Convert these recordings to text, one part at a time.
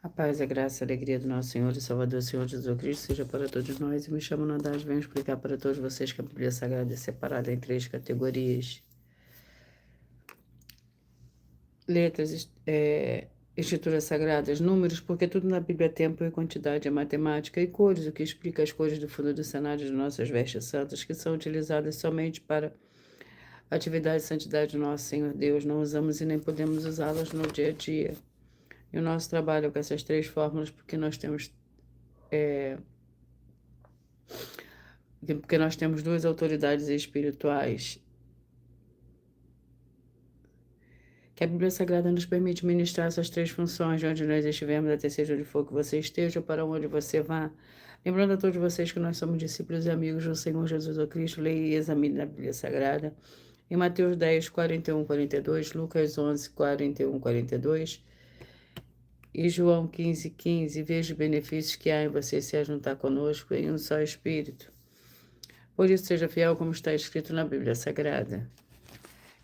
A paz, a graça, a alegria do nosso Senhor e Salvador, Senhor Jesus Cristo, seja para todos nós. E me chamo Nadaz, venho explicar para todos vocês que a Bíblia Sagrada é separada em três categorias: letras, escrituras sagradas, números, porque tudo na Bíblia é tempo e quantidade, é matemática, e cores, o que explica as cores do fundo do cenário de nossas vestes santas, que são utilizadas somente para atividade e santidade do nosso Senhor Deus. Não usamos e nem podemos usá-las no dia a dia. E o nosso trabalho é com essas três fórmulas, porque nós temos duas autoridades espirituais, que a Bíblia Sagrada nos permite ministrar essas três funções, de onde nós estivermos, até seja onde for que você esteja, ou para onde você vá. Lembrando a todos vocês que nós somos discípulos e amigos do Senhor Jesus Cristo, leia e examine na Bíblia Sagrada. Em Mateus 10, 41, 42, Lucas 11, 41, 42 e João 15, 15, veja os benefícios que há em você se ajuntar conosco em um só Espírito. Por isso, seja fiel como está escrito na Bíblia Sagrada.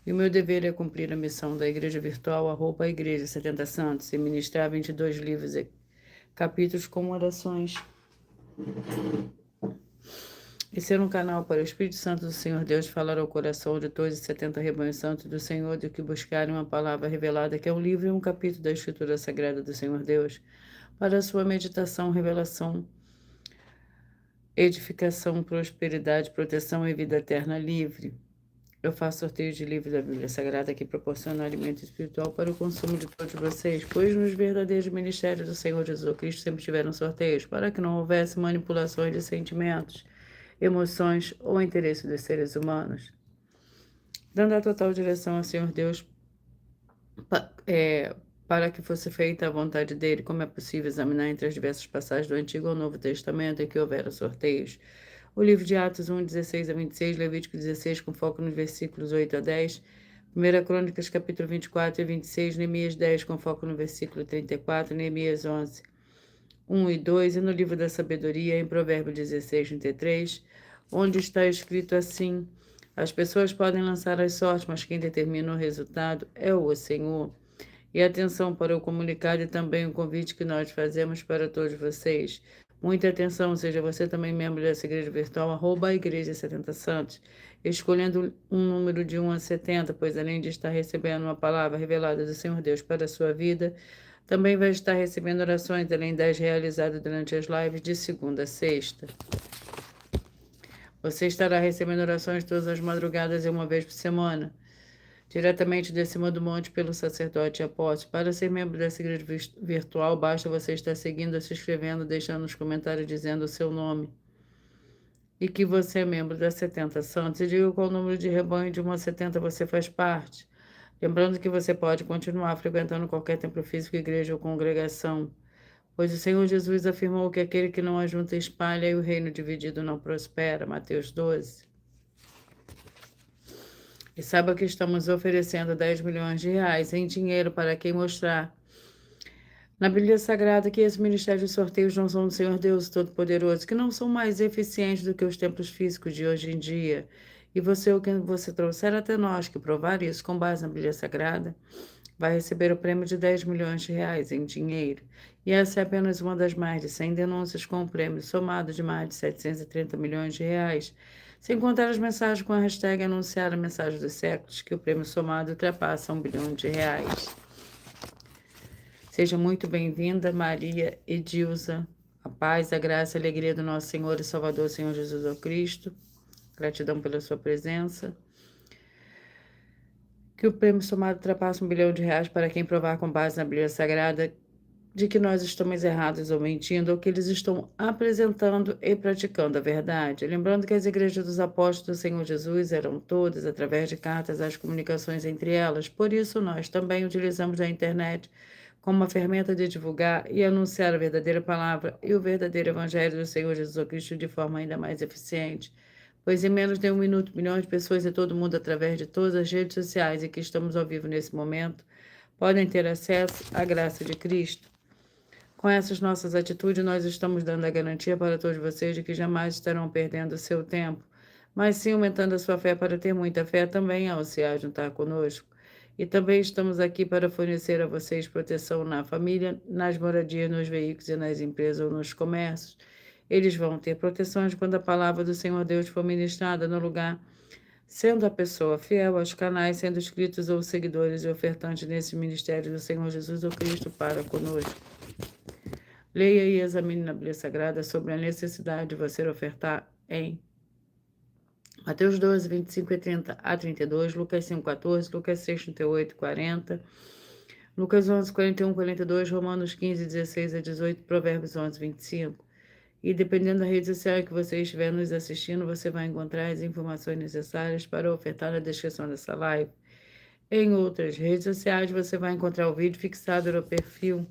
E o meu dever é cumprir a missão da Igreja Virtual, a Igreja 70 Santos, e ministrar 22 livros e capítulos com orações. E ser um canal para o Espírito Santo do Senhor Deus falar ao coração de todos os 70 rebanhos santos do Senhor, de que buscarem uma palavra revelada, que é um livro e um capítulo da Escritura Sagrada do Senhor Deus, para a sua meditação, revelação, edificação, prosperidade, proteção e vida eterna livre. Eu faço sorteios de livros da Bíblia Sagrada que proporcionam alimento espiritual para o consumo de todos vocês, pois nos verdadeiros ministérios do Senhor Jesus Cristo sempre tiveram sorteios, para que não houvesse manipulações de sentimentos, emoções ou interesse dos seres humanos. Dando a total direção ao Senhor Deus para que fosse feita a vontade dele, como é possível examinar entre as diversas passagens do Antigo ou Novo Testamento em que houveram sorteios. O livro de Atos 1, 16 a 26, Levítico 16, com foco nos versículos 8 a 10, 1 Crônicas, capítulo 24 e 26, Neemias 10, com foco no versículo 34, Neemias 11, 1 e 2, e no livro da sabedoria, em Provérbios 16, 33, onde está escrito assim: as pessoas podem lançar as sortes, mas quem determina o resultado é o Senhor. E atenção para o comunicado e também o convite que nós fazemos para todos vocês. Muita atenção, seja você também membro dessa igreja virtual, @ Igreja 70 Santos, escolhendo um número de 1 a 70, pois além de estar recebendo uma palavra revelada do Senhor Deus para a sua vida, também vai estar recebendo orações, além das realizadas durante as lives de segunda a sexta. Você estará recebendo orações todas as madrugadas e uma vez por semana, diretamente de cima do monte pelo sacerdote e apóstolo. Para ser membro dessa igreja virtual, basta você estar seguindo, se inscrevendo, deixando nos comentários dizendo o seu nome e que você é membro da 70 Santos, e diga qual número de rebanho de 1 a 70 você faz parte. Lembrando que você pode continuar frequentando qualquer templo físico, igreja ou congregação, pois o Senhor Jesus afirmou que aquele que não ajunta espalha e o reino dividido não prospera. Mateus 12. E saiba que estamos oferecendo 10 milhões de reais em dinheiro para quem mostrar na Bíblia Sagrada que esse ministério de sorteios não são do Senhor Deus Todo-Poderoso, que não são mais eficientes do que os templos físicos de hoje em dia. E você, o que você trouxer até nós, que provar isso com base na Bíblia Sagrada, vai receber o prêmio de 10 milhões de reais em dinheiro. E essa é apenas uma das mais de 100 denúncias com um prêmio somado de mais de 730 milhões de reais, sem contar as mensagens com a hashtag anunciar a mensagem dos séculos, que o prêmio somado ultrapassa 1 bilhão de reais. Seja muito bem-vinda, Maria Edilza. A paz, a graça e a alegria do nosso Senhor e Salvador, Senhor Jesus Cristo. Gratidão pela sua presença. Que o prêmio somado ultrapasse 1 bilhão de reais para quem provar com base na Bíblia Sagrada de que nós estamos errados ou mentindo, ou que eles estão apresentando e praticando a verdade. Lembrando que as igrejas dos apóstolos do Senhor Jesus eram todas, através de cartas, as comunicações entre elas. Por isso, nós também utilizamos a internet como uma ferramenta de divulgar e anunciar a verdadeira palavra e o verdadeiro evangelho do Senhor Jesus Cristo de forma ainda mais eficiente. Pois em menos de 1 minuto, milhões de pessoas em todo o mundo, através de todas as redes sociais em que estamos ao vivo nesse momento, podem ter acesso à graça de Cristo. Com essas nossas atitudes, nós estamos dando a garantia para todos vocês de que jamais estarão perdendo o seu tempo, mas sim aumentando a sua fé para ter muita fé também ao se juntar conosco. E também estamos aqui para fornecer a vocês proteção na família, nas moradias, nos veículos e nas empresas ou nos comércios. Eles vão ter proteções quando a palavra do Senhor Deus for ministrada no lugar, sendo a pessoa fiel aos canais, sendo inscritos ou seguidores e ofertantes nesse ministério do Senhor Jesus ou Cristo para conosco. Leia e examine na Bíblia Sagrada sobre a necessidade de você ofertar em Mateus 12, 25 e 30 a 32, Lucas 5, 14, Lucas 6, 38 e 40, Lucas 11, 41, 42, Romanos 15, 16 a 18, Provérbios 11, 25. E dependendo da rede social que você estiver nos assistindo, você vai encontrar as informações necessárias para ofertar na descrição dessa live. Em outras redes sociais, você vai encontrar o vídeo fixado no perfil.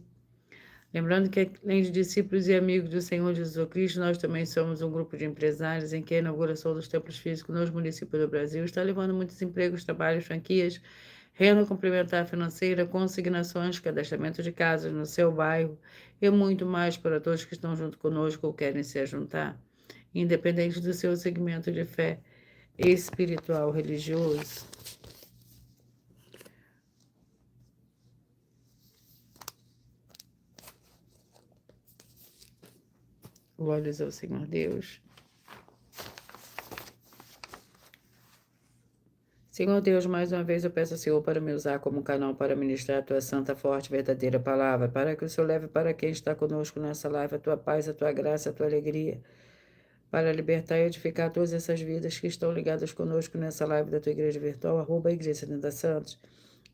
Lembrando que, além de discípulos e amigos do Senhor Jesus Cristo, nós também somos um grupo de empresários em que a inauguração dos templos físicos nos municípios do Brasil está levando muitos empregos, trabalhos, franquias, renda complementar financeira, consignações, cadastramento de casas no seu bairro e muito mais para todos que estão junto conosco ou querem se juntar, independente do seu segmento de fé espiritual, religioso. Glórias ao Senhor Deus. Senhor Deus, mais uma vez eu peço ao Senhor para me usar como canal para ministrar a tua santa, forte, verdadeira palavra, para que o Senhor leve para quem está conosco nessa live a tua paz, a tua graça, a tua alegria, para libertar e edificar todas essas vidas que estão ligadas conosco nessa live da tua igreja virtual, @Igreja Tenda Santos.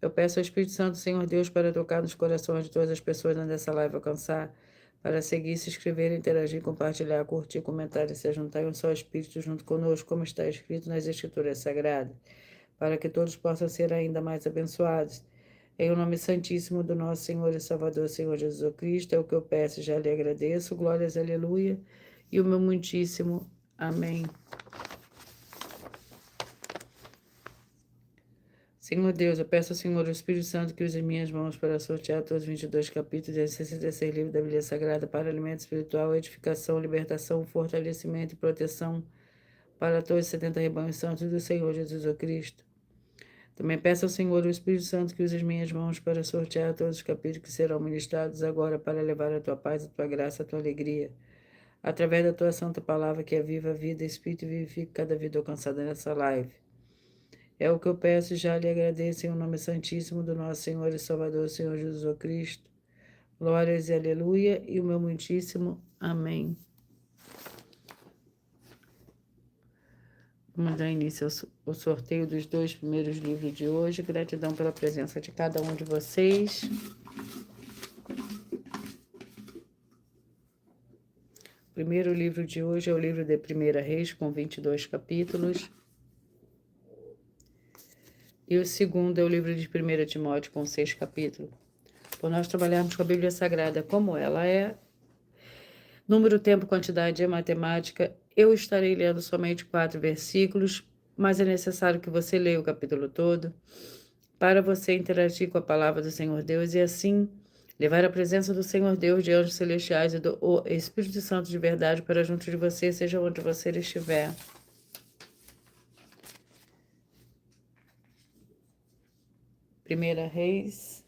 Eu peço ao Espírito Santo, Senhor Deus, para tocar nos corações de todas as pessoas nessa live alcançar, para seguir, se inscrever, interagir, compartilhar, curtir, comentar e se juntar em um só Espírito junto conosco, como está escrito nas Escrituras Sagradas, para que todos possam ser ainda mais abençoados. Em o nome santíssimo do nosso Senhor e Salvador, Senhor Jesus Cristo, é o que eu peço e já lhe agradeço. Glórias, aleluia. E o meu muitíssimo amém. Senhor Deus, eu peço ao Senhor, o Espírito Santo, que use minhas mãos para sortear todos os 22 capítulos e 66 livros da Bíblia Sagrada para alimento espiritual, edificação, libertação, fortalecimento e proteção para todos os 70 rebanhos santos do Senhor Jesus o Cristo. Também peço ao Senhor, o Espírito Santo, que use as minhas mãos para sortear todos os capítulos que serão ministrados agora para levar a tua paz, a tua graça, a tua alegria, através da tua santa palavra que é viva, vida, Espírito e vivifica cada vida alcançada nessa live. É o que eu peço e já lhe agradeço em o nome santíssimo do nosso Senhor e Salvador, Senhor Jesus Cristo. Glórias e aleluia e o meu muitíssimo amém. Vamos dar início ao sorteio dos 2 primeiros livros de hoje. Gratidão pela presença de cada um de vocês. O primeiro livro de hoje é o livro de 1 Reis, com 22 capítulos. E o segundo é o livro de 1 Timóteo, com 6 capítulos. Por nós trabalharmos com a Bíblia Sagrada como ela é, número, tempo, quantidade e matemática, eu estarei lendo somente 4 versículos, mas é necessário que você leia o capítulo todo para você interagir com a palavra do Senhor Deus e assim levar a presença do Senhor Deus, de anjos celestiais e do Espírito Santo de verdade para junto de você, seja onde você estiver. Primeira Reis,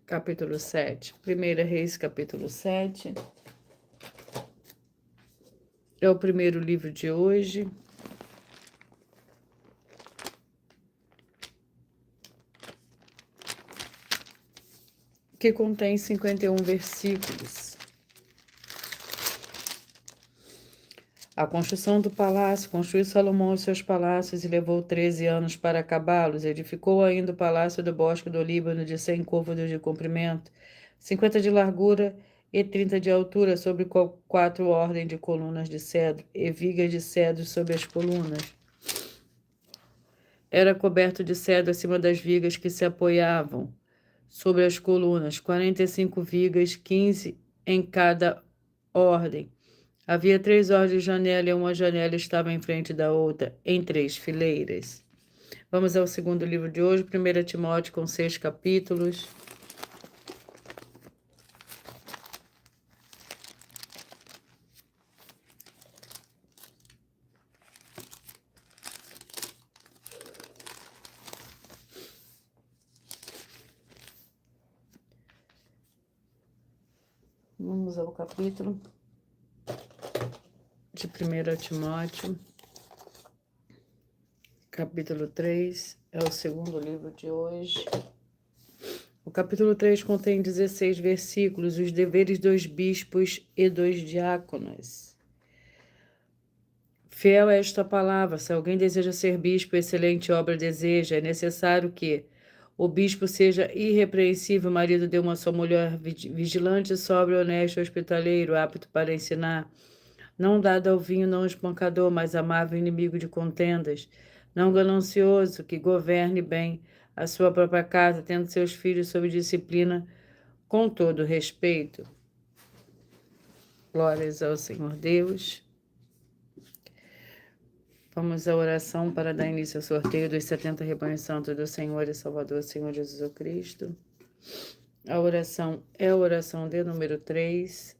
capítulo 7. Primeira Reis, capítulo 7. É o primeiro livro de hoje. Que contém 51 versículos. A construção do palácio, construiu Salomão os seus palácios e levou 13 anos para acabá-los. Edificou ainda o palácio do bosque do Líbano de 100 côvados de comprimento, 50 de largura e 30 de altura, sobre 4 ordens de colunas de cedro e vigas de cedro sobre as colunas. Era coberto de cedro acima das vigas que se apoiavam sobre as colunas, 45 vigas, 15 em cada ordem. Havia 3 ordens de janela e uma janela estava em frente da outra, em 3 fileiras. Vamos ao segundo livro de hoje, 1 Timóteo, com 6 capítulos. Vamos ao capítulo de 1 Timóteo, capítulo 3, é o segundo livro de hoje. O capítulo 3 contém 16 versículos, os deveres dos bispos e dos diáconos. Fiel é esta palavra: se alguém deseja ser bispo, excelente obra deseja. É necessário que o bispo seja irrepreensível, marido de uma só mulher, vigilante, sóbrio, honesto, hospitaleiro, apto para ensinar, não dado ao vinho, não espancador, mas amável, inimigo de contendas, não ganancioso, que governe bem a sua própria casa, tendo seus filhos sob disciplina, com todo respeito. Glórias ao Senhor Deus. Vamos à oração para dar início ao sorteio dos 70 rebanhos santos do Senhor e Salvador, Senhor Jesus Cristo. A oração é a oração de número 3.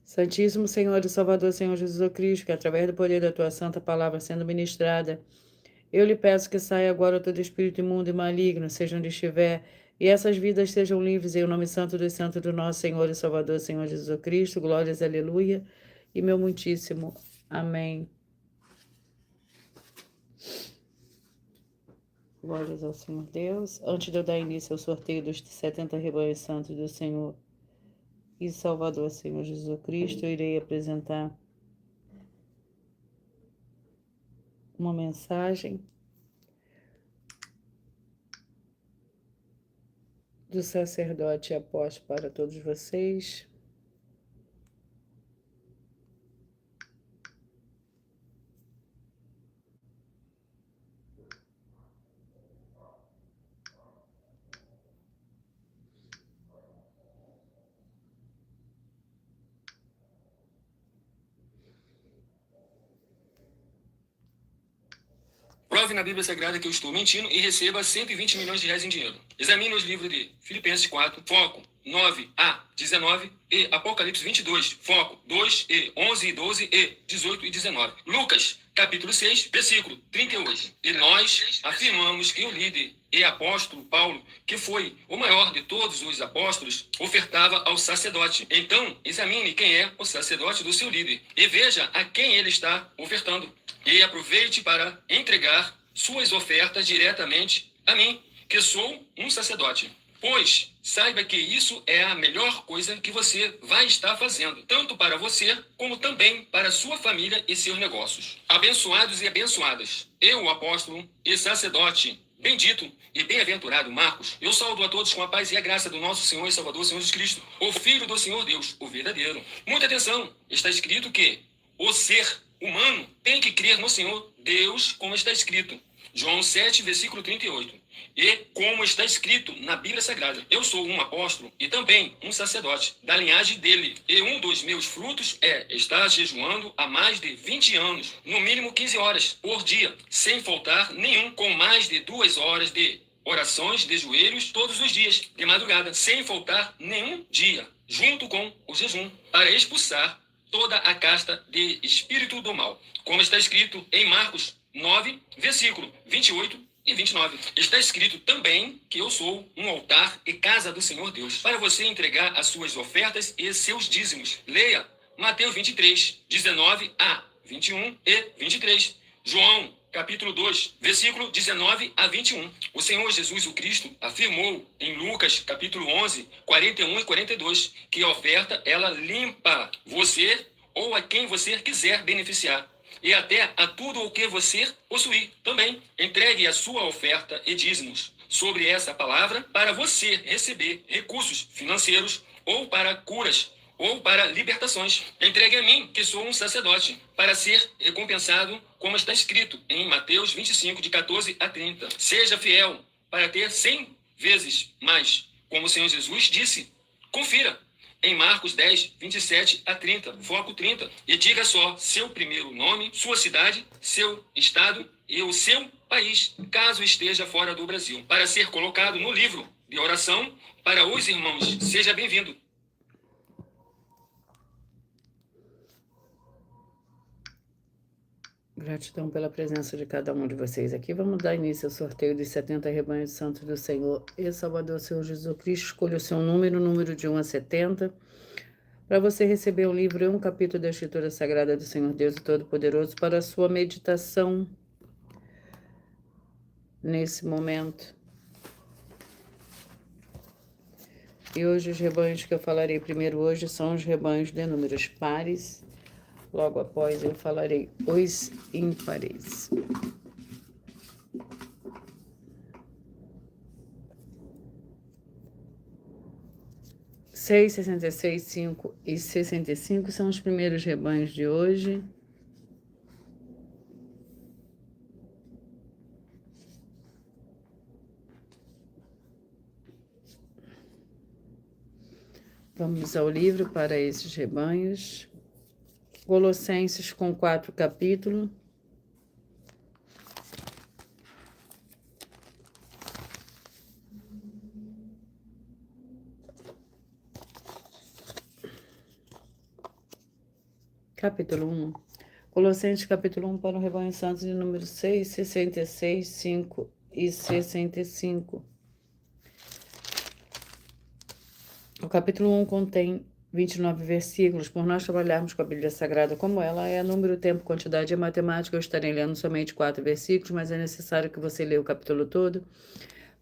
Santíssimo Senhor e Salvador, Senhor Jesus Cristo, que através do poder da Tua santa palavra sendo ministrada, eu lhe peço que saia agora todo espírito imundo e maligno, seja onde estiver, e essas vidas sejam livres em o nome santo dos santos do nosso Senhor e Salvador, Senhor Jesus Cristo. Glórias, aleluia, e meu muitíssimo amém. Glórias ao Senhor Deus. Antes de eu dar início ao sorteio dos 70 rebanhos santos do Senhor e Salvador, Senhor Jesus Cristo, eu irei apresentar uma mensagem do sacerdote e apóstolo para todos vocês. Prove na Bíblia Sagrada que eu estou mentindo e receba 120 milhões de reais em dinheiro. Examine os livros de Filipenses 4, foco 9 a 19 e Apocalipse 22, foco 2 e 11 e 12 e 18 e 19. Lucas, capítulo 6, versículo 38. E nós afirmamos que o líder e apóstolo Paulo, que foi o maior de todos os apóstolos, ofertava ao sacerdote. Então, examine quem é o sacerdote do seu líder e veja a quem ele está ofertando. E aproveite para entregar suas ofertas diretamente a mim, que sou um sacerdote. Pois saiba que isso é a melhor coisa que você vai estar fazendo, tanto para você como também para sua família e seus negócios. Abençoados e abençoadas, eu, o apóstolo e sacerdote bendito e bem-aventurado Marcos, eu saúdo a todos com a paz e a graça do nosso Senhor e Salvador, Senhor Jesus Cristo, o Filho do Senhor Deus, o verdadeiro. Muita atenção, está escrito que o ser humano tem que crer no Senhor Deus, como está escrito. João 7, versículo 38. E como está escrito na Bíblia Sagrada, eu sou um apóstolo e também um sacerdote da linhagem dele. E um dos meus frutos é estar jejuando há mais de 20 anos, no mínimo 15 horas por dia, sem faltar nenhum, com mais de 2 horas de orações de joelhos todos os dias, de madrugada, sem faltar nenhum dia, junto com o jejum, para expulsar toda a casta de espírito do mal, como está escrito em Marcos 9, versículo 28 e 29. Está escrito também que eu sou um altar e casa do Senhor Deus, para você entregar as suas ofertas e seus dízimos. Leia Mateus 23, 19 a 21 e 23. João, capítulo 2, versículo 19 a 21. O Senhor Jesus o Cristo afirmou em Lucas, capítulo 11, 41 e 42, que a oferta, ela limpa você ou a quem você quiser beneficiar, e até a tudo o que você possuir. Também entregue a sua oferta e dízimos sobre essa palavra para você receber recursos financeiros ou para curas ou para libertações. Entregue a mim, que sou um sacerdote, para ser recompensado, como está escrito em Mateus 25, de 14 a 30. Seja fiel para ter 100 vezes mais, como o Senhor Jesus disse. Confira em Marcos 10, 27 a 30, foco 30, e diga só seu primeiro nome, sua cidade, seu estado e o seu país, caso esteja fora do Brasil, para ser colocado no livro de oração para os irmãos. Seja bem-vindo. Gratidão pela presença de cada um de vocês aqui. Vamos dar início ao sorteio dos 70 rebanhos santos do Senhor e Salvador, Senhor Jesus Cristo. Escolha o seu número de 1 a 70, para você receber um livro e um capítulo da Escritura Sagrada do Senhor Deus Todo-Poderoso para a sua meditação nesse momento. E hoje os rebanhos que eu falarei primeiro hoje são os rebanhos de números pares. Logo após eu falarei os ímpares. Seis, 66, 5 e 65 são os primeiros rebanhos de hoje. Vamos ao livro para esses rebanhos. Colossenses com 4 capítulos. Capítulo 1. Colossenses capítulo 1 para o rebanho santo de número 6, 66, 5 e 65. O capítulo 1 contém 29 versículos. Por nós trabalharmos com a Bíblia Sagrada como ela é, número, tempo, quantidade e matemática, eu estarei lendo somente 4 versículos, mas é necessário que você leia o capítulo todo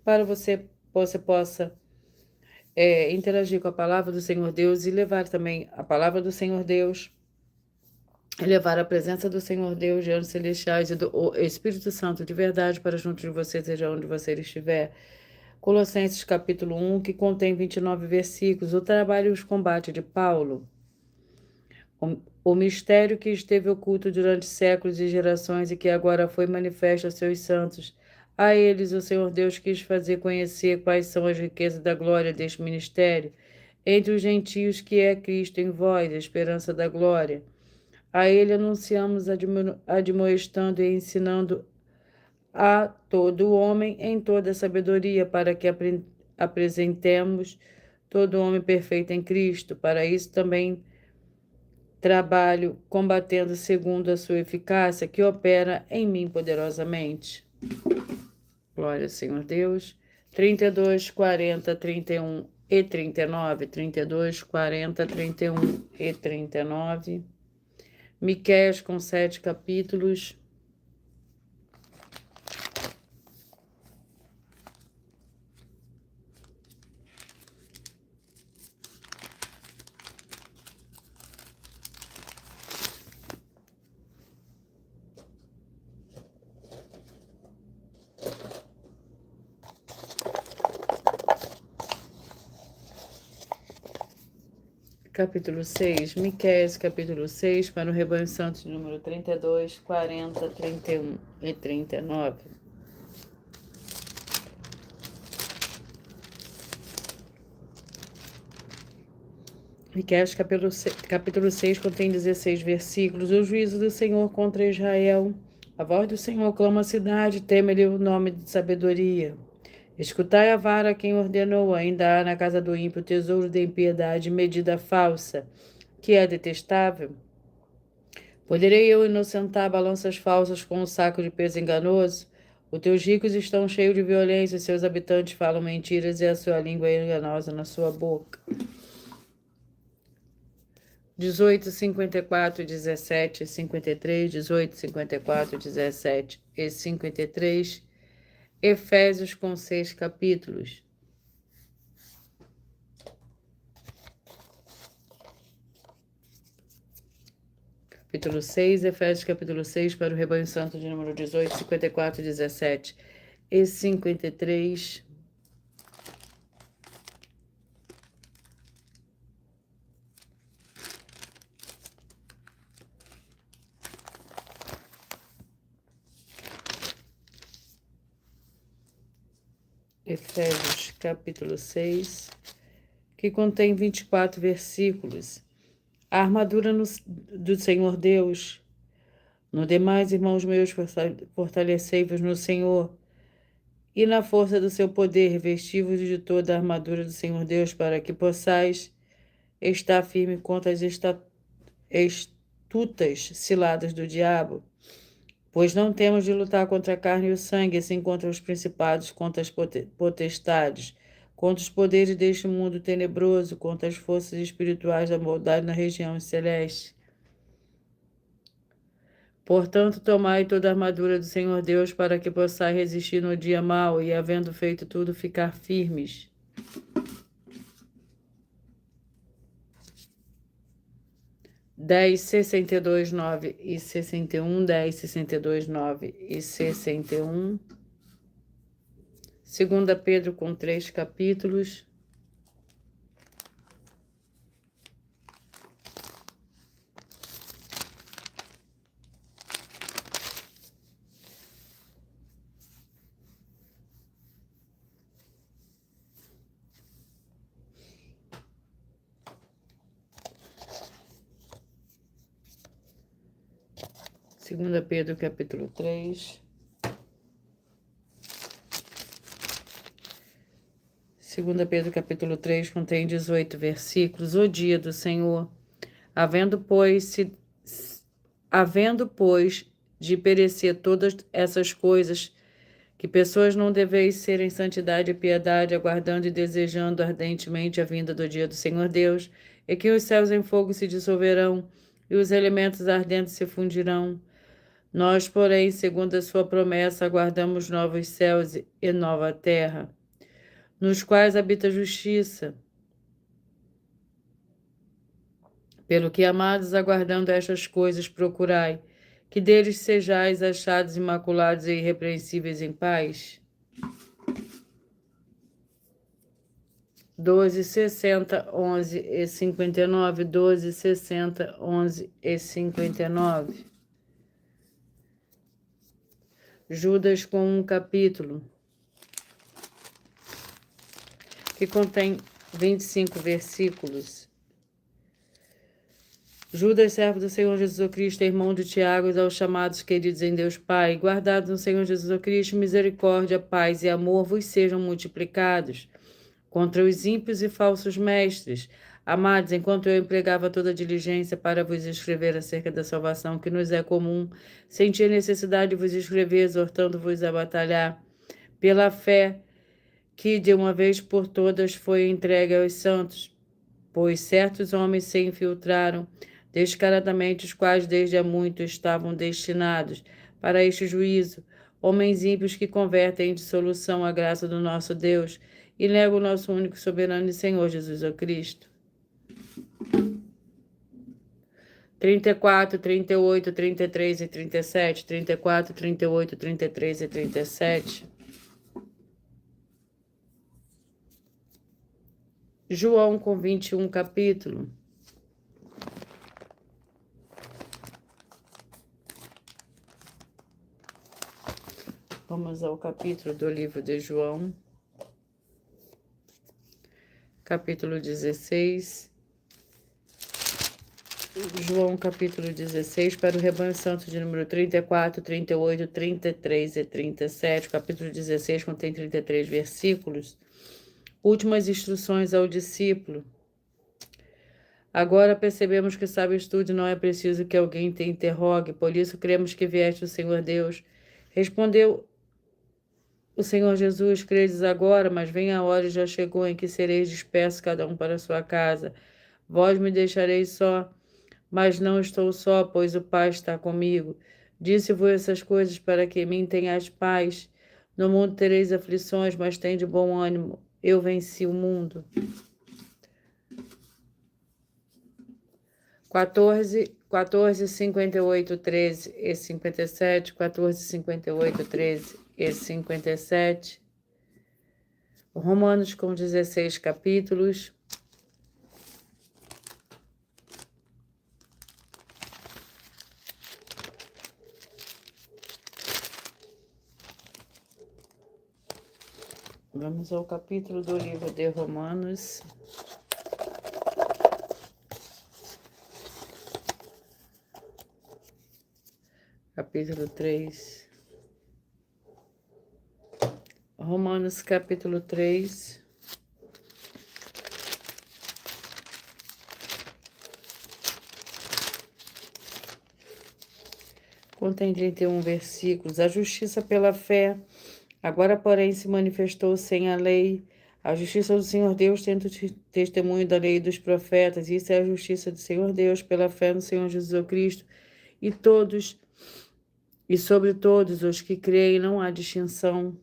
para você possa interagir com a palavra do Senhor Deus e levar também a palavra do Senhor Deus, e levar a presença do Senhor Deus, de anjos celestiais e do Espírito Santo de verdade para junto de você, seja onde você estiver. Colossenses capítulo 1, que contém 29 versículos, o trabalho e os combates de Paulo. O mistério que esteve oculto durante séculos e gerações e que agora foi manifesto aos seus santos. A eles o Senhor Deus quis fazer conhecer quais são as riquezas da glória deste ministério entre os gentios, que é Cristo em vós, a esperança da glória. A ele anunciamos admoestando e ensinando a todo homem em toda sabedoria, para que apresentemos todo homem perfeito em Cristo. Para isso também trabalho combatendo segundo a sua eficácia, que opera em mim poderosamente. Glória ao Senhor Deus. 32, 40, 31 e 39. 32, 40, 31 e 39. Miqueias com 7 capítulos. Capítulo 6, Miqueias, capítulo 6, para o rebanho santo, número 32, 40, 31 e 39. Miqueias, capítulo 6, contém 16 versículos. O juízo do Senhor contra Israel. A voz do Senhor clama a cidade, teme-lhe o nome de sabedoria. Escutai a vara quem ordenou, ainda há na casa do ímpio tesouro de impiedade, medida falsa, que é detestável. Poderei eu inocentar balanças falsas com um saco de peso enganoso? Os teus ricos estão cheios de violência, seus habitantes falam mentiras e a sua língua é enganosa na sua boca. 18, 54, 17, 53, 18, 54, 17 e 53. Efésios com 6 capítulos. Capítulo 6, Efésios capítulo 6, para o rebanho santo de número 18, 54, 17 e 53. Efésios capítulo 6, que contém 24 versículos. A armadura do Senhor Deus. No demais, irmãos meus, fortalecei-vos no Senhor e na força do seu poder, vestivos de toda a armadura do Senhor Deus, para que possais estar firme contra as astutas ciladas do diabo. Pois não temos de lutar contra a carne e o sangue, assim contra os principados, contra as potestades, contra os poderes deste mundo tenebroso, contra as forças espirituais da maldade na região celeste. Portanto, tomai toda a armadura do Senhor Deus, para que possais resistir no dia mau e, havendo feito tudo, ficar firmes. Dez, 62, 9 e 61, 10, 62, 9 e 61. 2 Pedro com 3 capítulos. Segunda Pedro, capítulo 3. Segunda Pedro, capítulo 3, contém 18 versículos. O dia do Senhor, havendo, pois, de perecer todas essas coisas, que pessoas não deveis ser em santidade e piedade, aguardando e desejando ardentemente a vinda do dia do Senhor Deus, e que os céus em fogo se dissolverão, e os elementos ardentes se fundirão. Nós, porém, segundo a sua promessa, aguardamos novos céus e nova terra, nos quais habita a justiça. Pelo que, amados, aguardando estas coisas, procurai que deles sejais achados imaculados e irrepreensíveis em paz. 12, 60, 11 e 59, 12, 60, 11 e 59. Judas com um capítulo, que contém 25 versículos. Judas, servo do Senhor Jesus Cristo, irmão de Tiago, e aos chamados queridos em Deus Pai, guardados no Senhor Jesus Cristo, misericórdia, paz e amor vos sejam multiplicados contra os ímpios e falsos mestres. Amados, enquanto eu empregava toda a diligência para vos escrever acerca da salvação que nos é comum, senti a necessidade de vos escrever, exortando-vos a batalhar pela fé que de uma vez por todas foi entregue aos santos, pois certos homens se infiltraram descaradamente, os quais desde há muito estavam destinados para este juízo, homens ímpios que convertem em dissolução a graça do nosso Deus e negam o nosso único soberano e Senhor Jesus Cristo. 34, 38, 33 e 37, 34, 38, 33 e 37. João com 21 capítulo. Vamos ao capítulo do livro de João. Capítulo 16. João, capítulo 16, para o rebanho santo de número 34, 38, 33 e 37. Capítulo 16 contém 33 versículos. Últimas instruções ao discípulo. Agora percebemos que sabes tudo e não é preciso que alguém te interrogue, por isso cremos que vieste o Senhor Deus. Respondeu o Senhor Jesus: credes agora, mas vem a hora e já chegou em que sereis dispersos cada um para a sua casa. Vós me deixareis só, mas não estou só, pois o Pai está comigo. Disse-vos essas coisas para que em mim tenhais paz. No mundo tereis aflições, mas tende bom ânimo. Eu venci o mundo. 14, 58, 13 e 57. 14, 58, 13 e 57. Romanos com 16 capítulos. Vamos ao capítulo do livro de Romanos. Capítulo 3. Romanos, capítulo 3. contém 31 versículos. A justiça pela fé, agora, porém, se manifestou sem a lei. A justiça do Senhor Deus tendo testemunho da lei e dos profetas. Isso é a justiça do Senhor Deus pela fé no Senhor Jesus Cristo. E sobre todos os que creem não há distinção,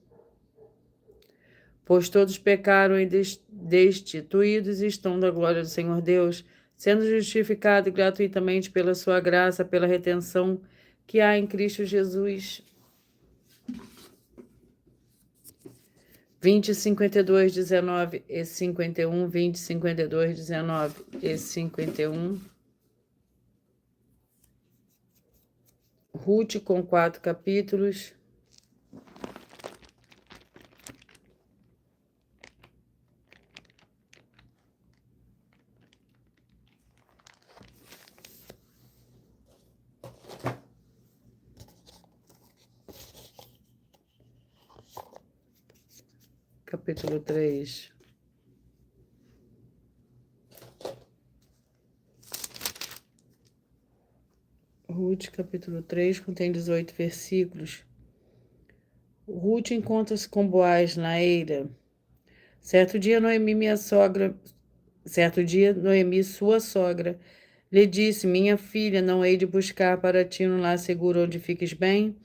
pois todos pecaram e destituídos estão da glória do Senhor Deus, sendo justificados gratuitamente pela sua graça, pela redenção que há em Cristo Jesus. 20, 52, 19 e 51, 20, 52, 19 e 51. Ruth com 4 capítulos. Capítulo 3. Ruth, capítulo 3, contém 18 versículos. Ruth encontra-se com Boaz na eira. Certo dia, Noemi, sua sogra, lhe disse: Minha filha, não hei de buscar para ti um lar seguro onde fiques bem?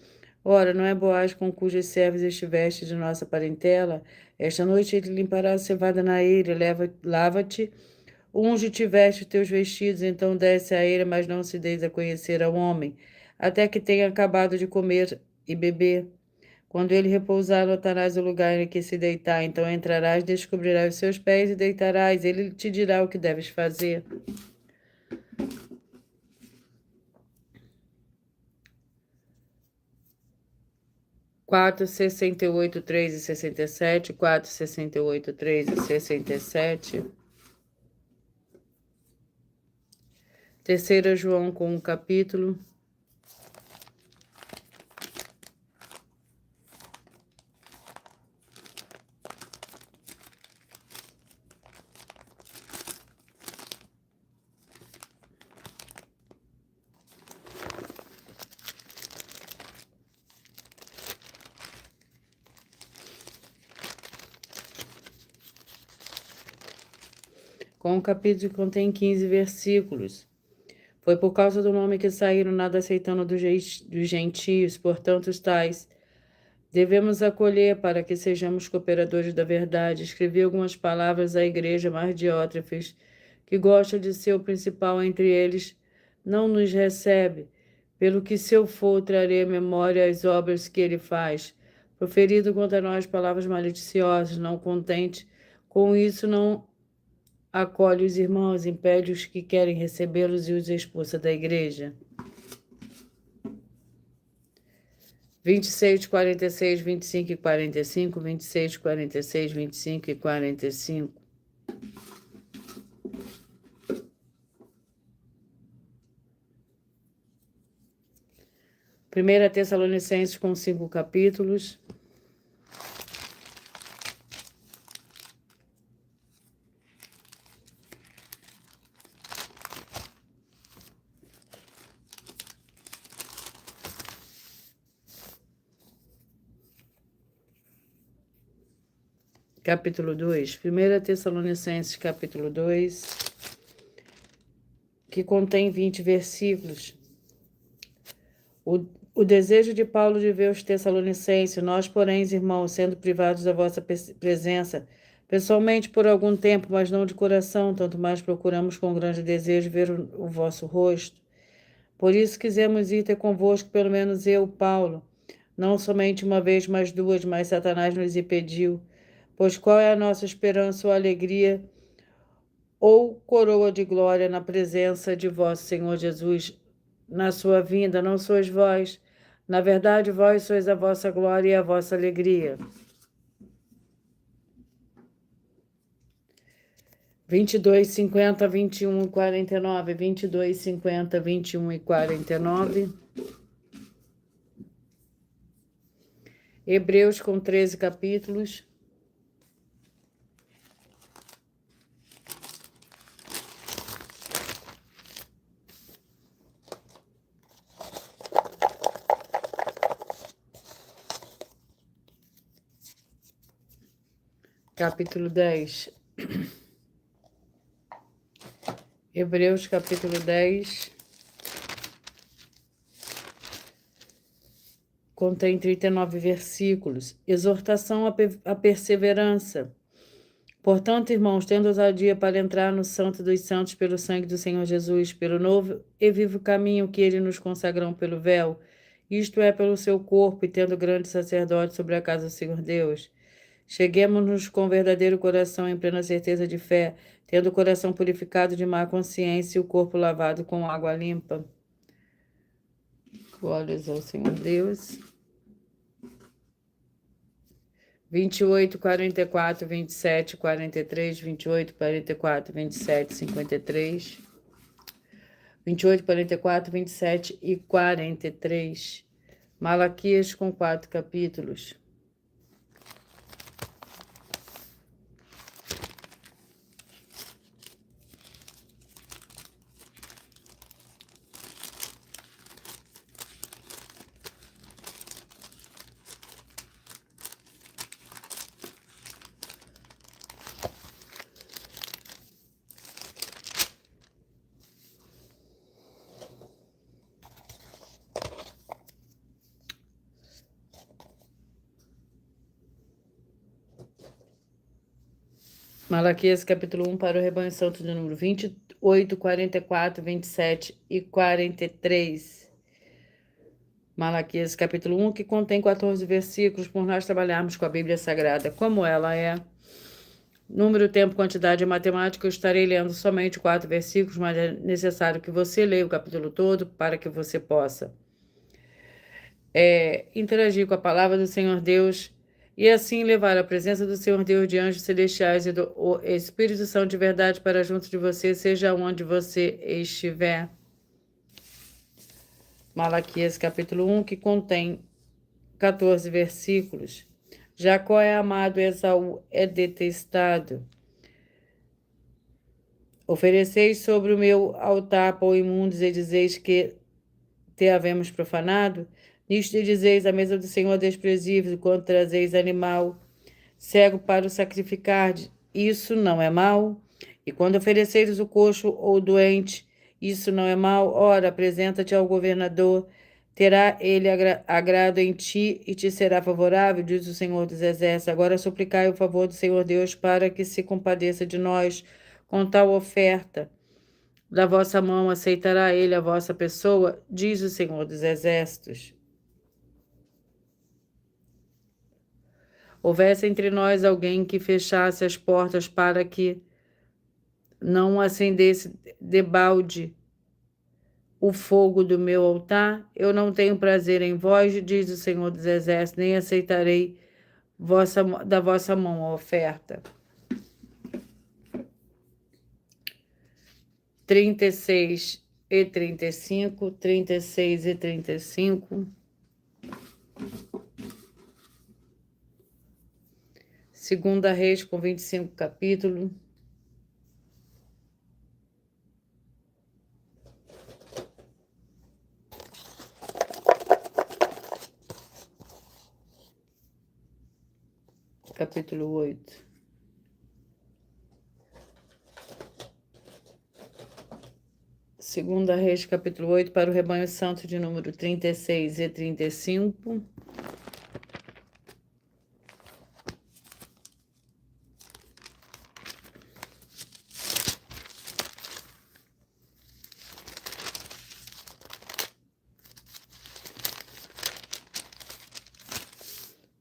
Ora, não é Boaz com cujas servas estiveste de nossa parentela? Esta noite ele limpará a cevada na eira, lava-te, unge-te, veste teus vestidos, então desce a eira, mas não se deis a conhecer ao homem, até que tenha acabado de comer e beber. Quando ele repousar, notarás o lugar em que se deitar, então entrarás, descobrirás os seus pés e deitarás, ele te dirá o que deves fazer. Quatro, 68, 3 e 67, 4, 68, 3 e 67. Terceira João com um capítulo. Com um capítulo que contém 15 versículos. Foi por causa do nome que saíram, nada aceitando dos gentios, portanto, os tais devemos acolher para que sejamos cooperadores da verdade. Escrevi algumas palavras à igreja, mas Diótrefes, que gosta de ser o principal entre eles, não nos recebe. Pelo que, se eu for, trarei à memória as obras que ele faz. Proferido contra nós palavras maliciosas, não contente com isso, não acolhe os irmãos, impede os que querem recebê-los e os expulsa da igreja. 26, 46, 25 e 45, 26, 46, 25 e 45. Primeira Tessalonicenses com 5 capítulos. Capítulo 2, 1 Tessalonicenses, capítulo 2, que contém 20 versículos. O desejo de Paulo de ver os Tessalonicenses, nós, porém, irmãos, sendo privados da vossa presença, pessoalmente por algum tempo, mas não de coração, tanto mais procuramos com grande desejo ver o vosso rosto. Por isso quisemos ir ter convosco, pelo menos eu, Paulo, não somente uma vez, mas duas, mas Satanás nos impediu. Pois qual é a nossa esperança ou alegria ou coroa de glória na presença de vosso Senhor Jesus, na sua vinda? Não sois vós. Na verdade, vós sois a vossa glória e a vossa alegria. 22, 50, 21 e 49. 22, 50, 21 e 49. Hebreus com 13 capítulos. capítulo 10. Hebreus, capítulo 10. Contém 39 versículos. Exortação à perseverança. Portanto, irmãos, tendo ousadia para entrar no Santo dos Santos pelo sangue do Senhor Jesus, pelo novo e vivo caminho que ele nos consagrou pelo véu, isto é, pelo seu corpo, e tendo grande sacerdote sobre a casa do Senhor Deus, cheguemo-nos com verdadeiro coração em plena certeza de fé, tendo o coração purificado de má consciência e o corpo lavado com água limpa. Glórias ao Senhor Deus. 28, 44, 27, 43, 28, 44, 27, 53, 28, 44, 27 e 43. Malaquias com 4 capítulos. Malaquias capítulo 1 para o rebanho santo de número 28, 44, 27 e 43. Malaquias capítulo 1, que contém 14 versículos, por nós trabalharmos com a Bíblia Sagrada como ela é. Número, tempo, quantidade e matemática, eu estarei lendo somente 4 versículos, mas é necessário que você leia o capítulo todo para que você possa interagir com a palavra do Senhor Deus e assim levar a presença do Senhor Deus de anjos celestiais e do Espírito Santo de verdade para junto de você, seja onde você estiver. Malaquias capítulo 1, que contém 14 versículos. Jacó é amado, Esaú é detestado. Ofereceis sobre o meu altar pão imundos e dizeis que te havemos profanado? Nisto dizeis a mesa do Senhor desprezível, quando trazeis animal cego para o sacrificar, isso não é mal? E quando ofereceres o coxo ou doente, isso não é mal? Ora, apresenta-te ao governador, terá ele agrado em ti e te será favorável, diz o Senhor dos Exércitos. Agora suplicai o favor do Senhor Deus para que se compadeça de nós com tal oferta. Da vossa mão aceitará ele a vossa pessoa, diz o Senhor dos Exércitos. Houvesse entre nós alguém que fechasse as portas para que não acendesse debalde o fogo do meu altar, eu não tenho prazer em vós, diz o Senhor dos Exércitos, nem aceitarei da vossa mão a oferta. 36 e 35, 36 e 35. Segunda Reis com 25 capítulos. Capítulo 8. Segunda Reis, capítulo 8, para o rebanho santo de número 36 e 35.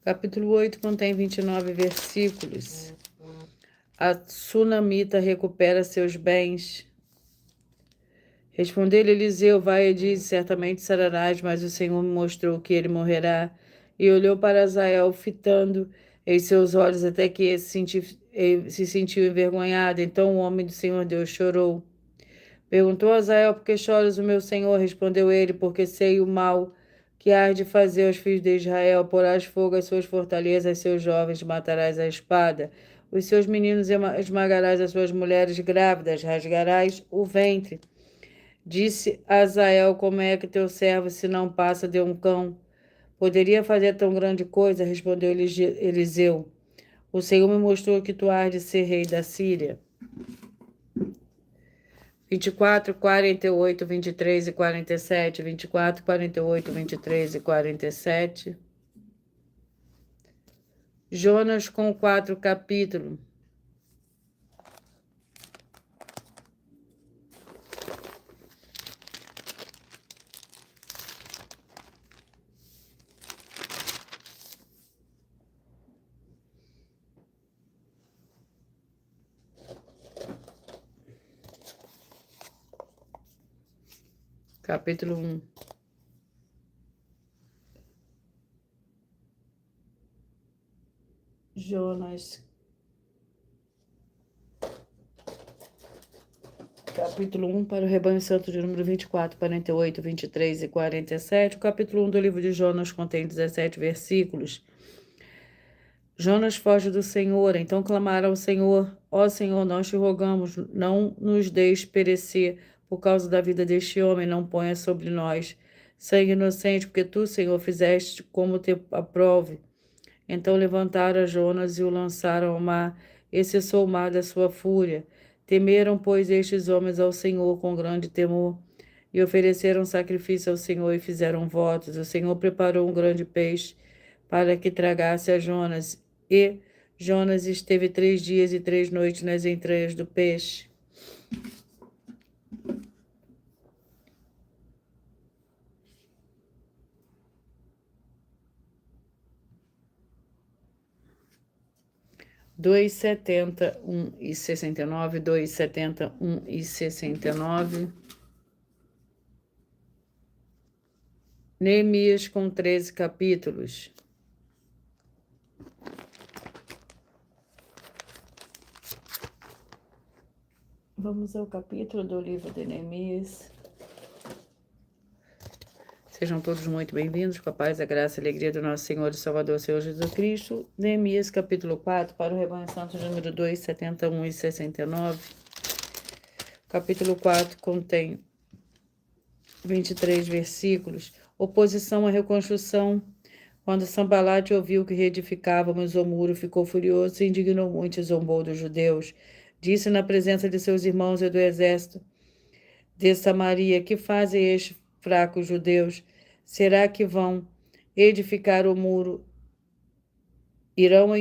Capítulo 8 contém 29 versículos. A sunamita recupera seus bens. Respondeu-lhe Eliseu, vai e diz, certamente sararás, mas o Senhor me mostrou que ele morrerá. E olhou para Azael, fitando em seus olhos até que se sentiu envergonhado. Então o homem do Senhor Deus chorou. Perguntou Azael, por que choras, o meu senhor? Respondeu ele, porque sei o mal que hás de fazer aos filhos de Israel. Porás fogo às suas fortalezas, seus jovens matarás a espada. Os seus meninos esmagarás as suas mulheres grávidas, rasgarás o ventre. Disse Azael, como é que teu servo, se não passa de um cão, poderia fazer tão grande coisa? Respondeu Eliseu. O Senhor me mostrou que tu hás de ser rei da Síria. 24, 48, 23 e 47. 24, 48, 23 e 47. Jonas com 4 capítulos. Capítulo 1. Jonas. Capítulo 1 para o rebanho santo de número 24, 48, 23 e 47. O capítulo 1 do livro de Jonas contém 17 versículos. Jonas foge do Senhor, então clamaram ao Senhor: Ó Senhor, nós te rogamos, não nos deixe perecer por causa da vida deste homem, não ponha sobre nós sangue inocente, porque tu, Senhor, fizeste como te aprove. Então levantaram a Jonas e o lançaram ao mar, e cessou o mar da sua fúria. Temeram, pois, estes homens ao Senhor com grande temor, e ofereceram sacrifício ao Senhor e fizeram votos. O Senhor preparou um grande peixe para que tragasse a Jonas, e Jonas esteve 3 dias e 3 noites nas entranhas do peixe. Dois 70, 1,69, 2,70, 1,69. Neemias com 13 capítulos. Vamos ao capítulo do livro de Neemias. Sejam todos muito bem-vindos, com a paz, a graça e a alegria do nosso Senhor e Salvador, Senhor Jesus Cristo. Neemias, capítulo 4, para o rebanho santo, número 2, 71 e 69. Capítulo 4 contém 23 versículos. Oposição à reconstrução. Quando Sanbalate ouviu que reedificávamos o muro, ficou furioso, se indignou muito e zombou dos judeus. Disse na presença de seus irmãos e do exército de Samaria: que fazem estes fracos judeus? Será que vão edificar o muro? Irão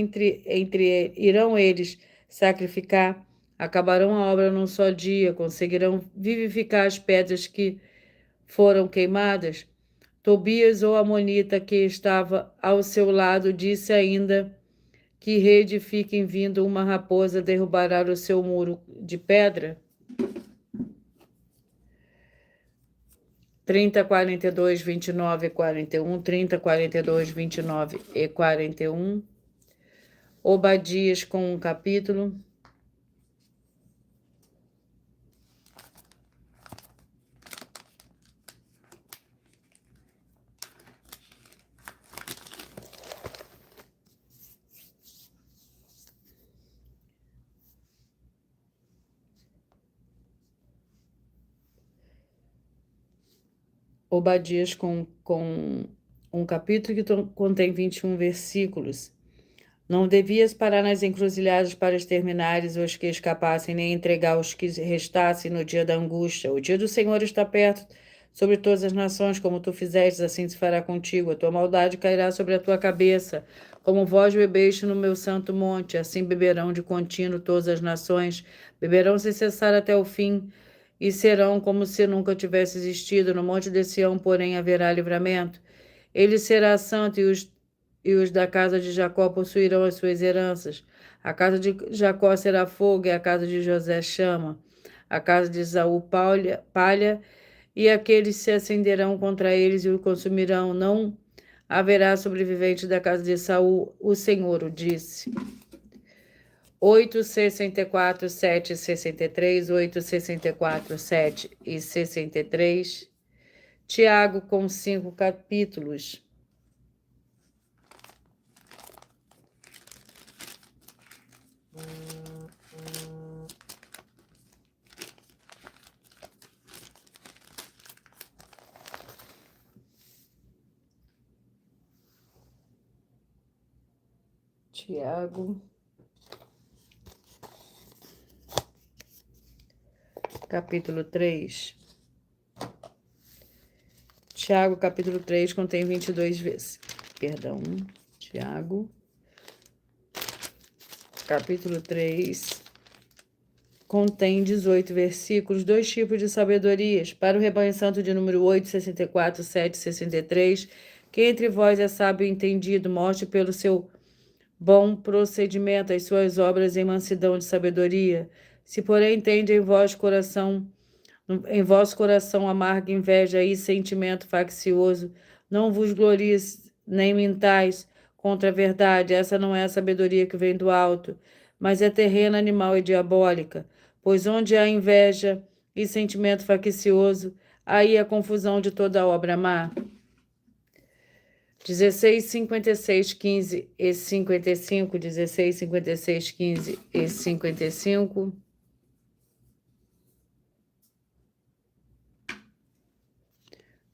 eles sacrificar? Acabarão a obra num só dia? Conseguirão vivificar as pedras que foram queimadas? Tobias, o amonita que estava ao seu lado, disse ainda que reedifiquem, vindo uma raposa derrubará o seu muro de pedra. 30, 42, 29 e 41, 30, 42, 29 e 41. Obadias com um capítulo. Obadias com um capítulo que contém 21 versículos. Não devias parar nas encruzilhadas para exterminares os que escapassem, nem entregar os que restassem no dia da angústia. O dia do Senhor está perto sobre todas as nações, como tu fizeste, assim se fará contigo. A tua maldade cairá sobre a tua cabeça, como vós bebeste no meu santo monte. Assim beberão de contínuo todas as nações, beberão sem cessar até o fim, e serão como se nunca tivesse existido. No monte de Sião, porém, haverá livramento. Ele será santo, e os da casa de Jacó possuirão as suas heranças. A casa de Jacó será fogo, e a casa de José chama. A casa de Esaú palha, e aqueles se acenderão contra eles e o consumirão. Não haverá sobrevivente da casa de Esaú, o Senhor o disse. 8, 64, 7 e 63, 8, 64, 7 e 63. Tiago com 5 capítulos. Tiago capítulo 3. Tiago, capítulo 3, contém 22 vezes. Perdão. Tiago, capítulo 3, contém 18 versículos, 2 tipos de sabedorias. Para o rebanho santo de número 8, 64, 7, 63, que entre vós é sábio e entendido, mostre pelo seu bom procedimento as suas obras em mansidão de sabedoria. Se, porém, tende em vosso coração amarga inveja e sentimento faccioso, não vos glorieis nem mintais contra a verdade. Essa não é a sabedoria que vem do alto, mas é terrena, animal e diabólica. Pois onde há inveja e sentimento faccioso, aí a confusão de toda obra má. 16, 56, 15 e 55, 16, 56, 15 e 55.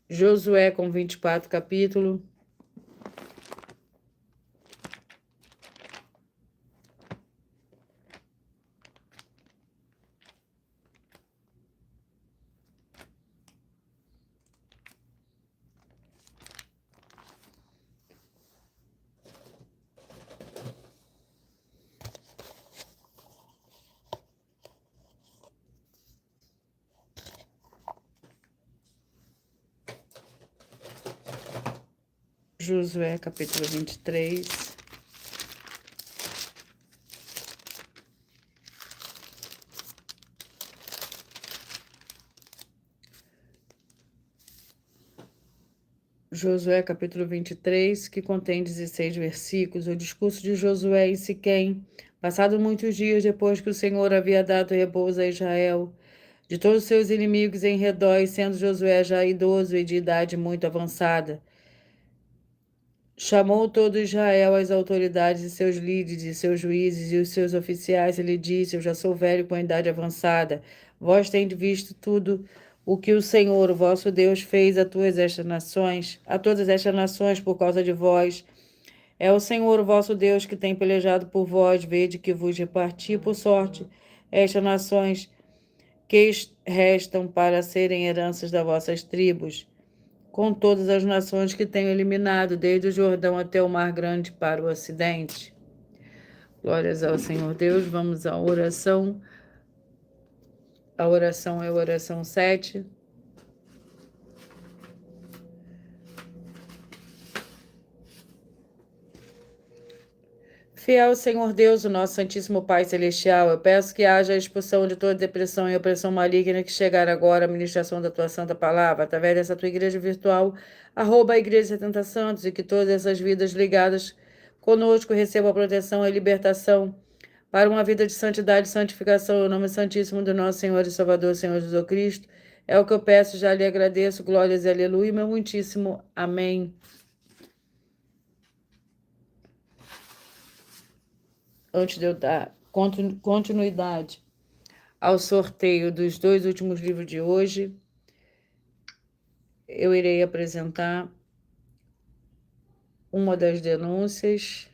Josué com 24 capítulos. Josué, capítulo 23. Josué, capítulo 23, que contém 16 versículos. O discurso de Josué em Siquém, passado muitos dias depois que o Senhor havia dado repouso a Israel, de todos os seus inimigos em redor, e sendo Josué já idoso e de idade muito avançada. Chamou todo Israel, as autoridades e seus líderes e seus juízes e os seus oficiais, e lhe disse: Eu já sou velho com idade avançada. Vós tendes visto tudo o que o Senhor, o vosso Deus, fez a todas estas nações por causa de vós. É o Senhor, o vosso Deus, que tem pelejado por vós. Vede que vos reparti por sorte estas nações que restam para serem heranças das vossas tribos, com todas as nações que tenho eliminado, desde o Jordão até o Mar Grande para o Ocidente. Glórias ao Senhor Deus. Vamos à oração. A oração é a oração 7. Fiel Senhor Deus, o nosso Santíssimo Pai Celestial, eu peço que haja a expulsão de toda depressão e opressão maligna que chegar agora à ministração da tua santa palavra, através dessa tua igreja virtual, @ Igreja 70 Santos, e que todas essas vidas ligadas conosco recebam a proteção e libertação para uma vida de santidade e santificação, em nome santíssimo do nosso Senhor e Salvador, Senhor Jesus Cristo. É o que eu peço, já lhe agradeço. Glórias e aleluia, meu muitíssimo. Amém. Antes de eu dar continuidade ao sorteio dos 2 últimos livros de hoje, eu irei apresentar uma das denúncias.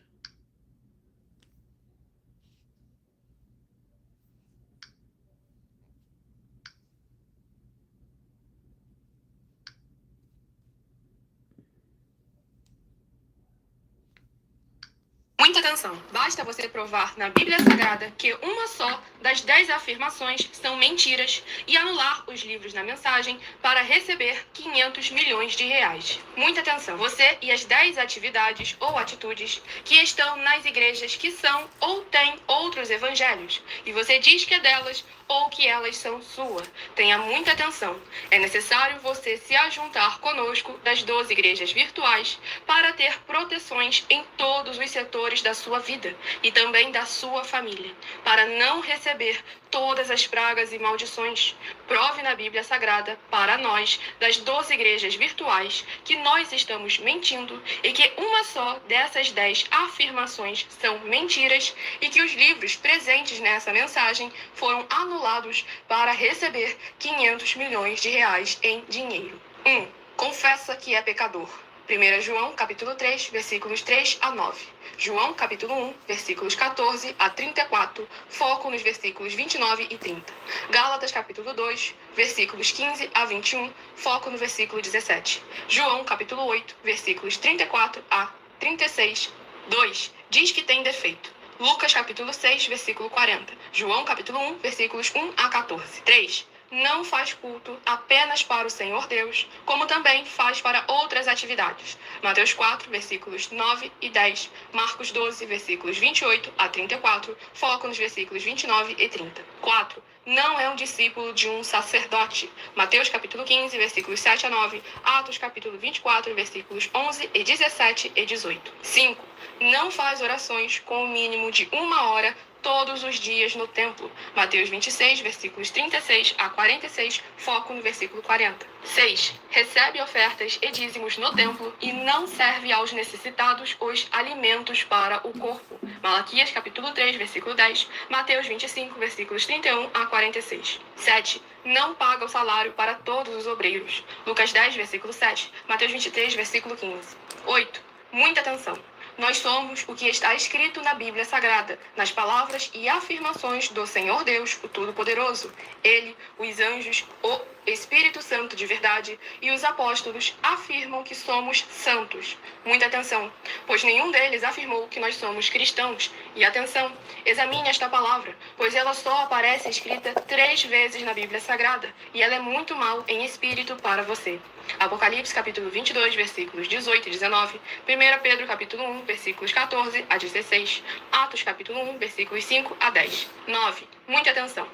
Muita atenção! Basta você provar na Bíblia Sagrada que uma só das 10 afirmações são mentiras e anular os livros na mensagem para receber 500 milhões de reais. Muita atenção! Você e as 10 atividades ou atitudes que estão nas igrejas que são ou têm outros evangelhos, e você diz que é delas ou que elas são sua. Tenha muita atenção. É necessário você se ajuntar conosco das 12 igrejas virtuais para ter proteções em todos os setores da sua vida e também da sua família, para não receber todas as pragas e maldições. Prove na Bíblia Sagrada para nós, das 12 igrejas virtuais, que nós estamos mentindo e que uma só dessas 10 afirmações são mentiras e que os livros presentes nessa mensagem foram anulados para receber 500 milhões de reais em dinheiro. 1. Confessa que é pecador. 1 João, capítulo 3, versículos 3 a 9. João, capítulo 1, versículos 14 a 34, foco nos versículos 29 e 30. Gálatas, capítulo 2, versículos 15 a 21, foco no versículo 17. João, capítulo 8, versículos 34 a 36, 2, diz que tem defeito. Lucas, capítulo 6, versículo 40. João, capítulo 1, versículos 1 a 14. 3. Não faz culto apenas para o Senhor Deus, como também faz para outras atividades. Mateus 4, versículos 9 e 10. Marcos 12, versículos 28 a 34. Foco nos versículos 29 e 30. 4. Não é um discípulo de um sacerdote. Mateus capítulo 15, versículos 7 a 9. Atos capítulo 24, versículos 11 e 17 e 18. 5. Não faz orações com o mínimo de 1 hora todos os dias no templo. Mateus 26, versículos 36 a 46, foco no versículo 40. 6. Recebe ofertas e dízimos no templo e não serve aos necessitados os alimentos para o corpo. Malaquias capítulo 3, versículo 10, Mateus 25, versículos 31 a 46. 7. Não paga o salário para todos os obreiros. Lucas 10, versículo 7, Mateus 23, versículo 15. 8. Muita atenção. Nós somos o que está escrito na Bíblia Sagrada, nas palavras e afirmações do Senhor Deus, o Todo-Poderoso. Ele, os anjos, o Espírito Santo de verdade e os apóstolos afirmam que somos santos. Muita atenção, pois nenhum deles afirmou que nós somos cristãos. E atenção, examine esta palavra, pois ela só aparece escrita 3 vezes na Bíblia Sagrada, e ela é muito mal em espírito para você. Apocalipse capítulo 22, versículos 18 e 19, 1 Pedro capítulo 1, versículos 14 a 16, Atos capítulo 1, versículos 5 a 10. 9. Muita atenção.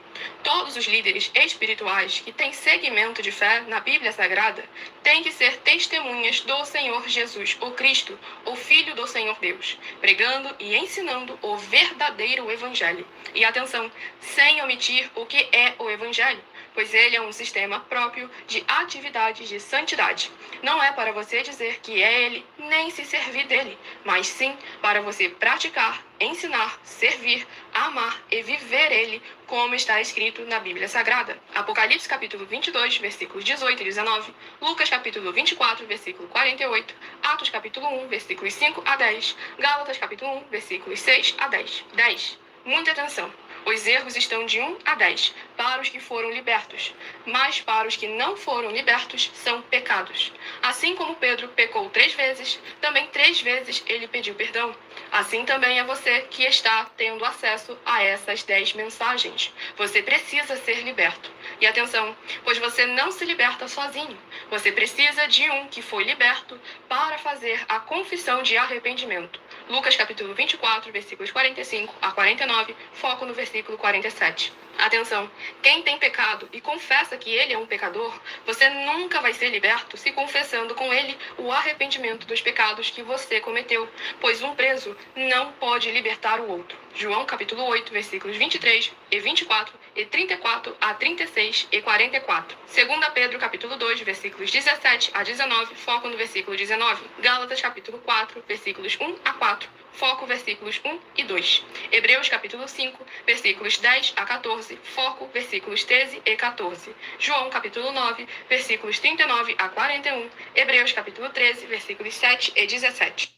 Todos os líderes espirituais que têm segmento de fé na Bíblia Sagrada têm que ser testemunhas do Senhor Jesus, o Cristo, o Filho do Senhor Deus, pregando e ensinando o verdadeiro Evangelho. E atenção, sem omitir o que é o Evangelho, pois ele é um sistema próprio de atividades de santidade. Não é para você dizer que é ele, nem se servir dele, mas sim para você praticar, ensinar, servir, amar e viver ele, como está escrito na Bíblia Sagrada. Apocalipse capítulo 22, versículos 18 e 19, Lucas capítulo 24, versículo 48, Atos capítulo 1, versículos 5 a 10, Gálatas capítulo 1, versículos 6 a 10. 10. Muita atenção. Os erros estão de 1 a 10, para os que foram libertos, mas para os que não foram libertos são pecados. Assim como Pedro pecou 3 vezes, também 3 vezes ele pediu perdão. Assim também é você que está tendo acesso a essas 10 mensagens. Você precisa ser liberto. E atenção, pois você não se liberta sozinho. Você precisa de um que foi liberto para fazer a confissão de arrependimento. Lucas capítulo 24, versículos 45 a 49, foco no versículo 47. Atenção, quem tem pecado e confessa que ele é um pecador, você nunca vai ser liberto se confessando com ele o arrependimento dos pecados que você cometeu, pois um preso não pode libertar o outro. João capítulo 8, versículos 23 e 24 e 34 a 36 e 44. 2 Pedro capítulo 2, versículos 17 a 19, foco no versículo 19. Gálatas capítulo 4, versículos 1 a 4, foco versículos 1 e 2. Hebreus capítulo 5, versículos 10 a 14, foco versículos 13 e 14. João capítulo 9, versículos 39 a 41. Hebreus capítulo 13, versículos 7 e 17.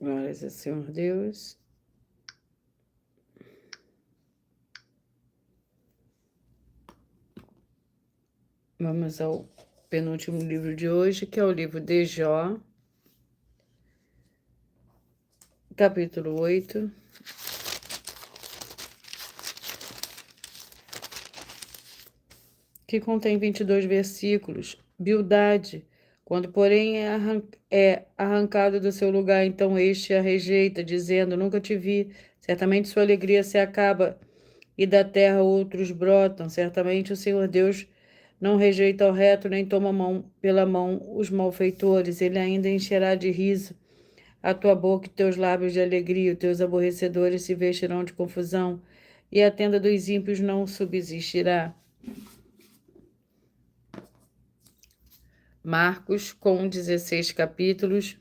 Glórias a Senhor Deus. Vamos ao penúltimo livro de hoje, que é o livro de Jó, capítulo 8. Que contém 22 versículos. Bildade, quando porém é arrancado do seu lugar, então este a rejeita, dizendo, nunca te vi. Certamente sua alegria se acaba, e da terra outros brotam. Certamente o Senhor Deus não rejeita o reto, nem toma pela mão os malfeitores. Ele ainda encherá de riso a tua boca e teus lábios de alegria. Os teus aborrecedores se vestirão de confusão, e a tenda dos ímpios não subsistirá. Marcos, com 16 capítulos.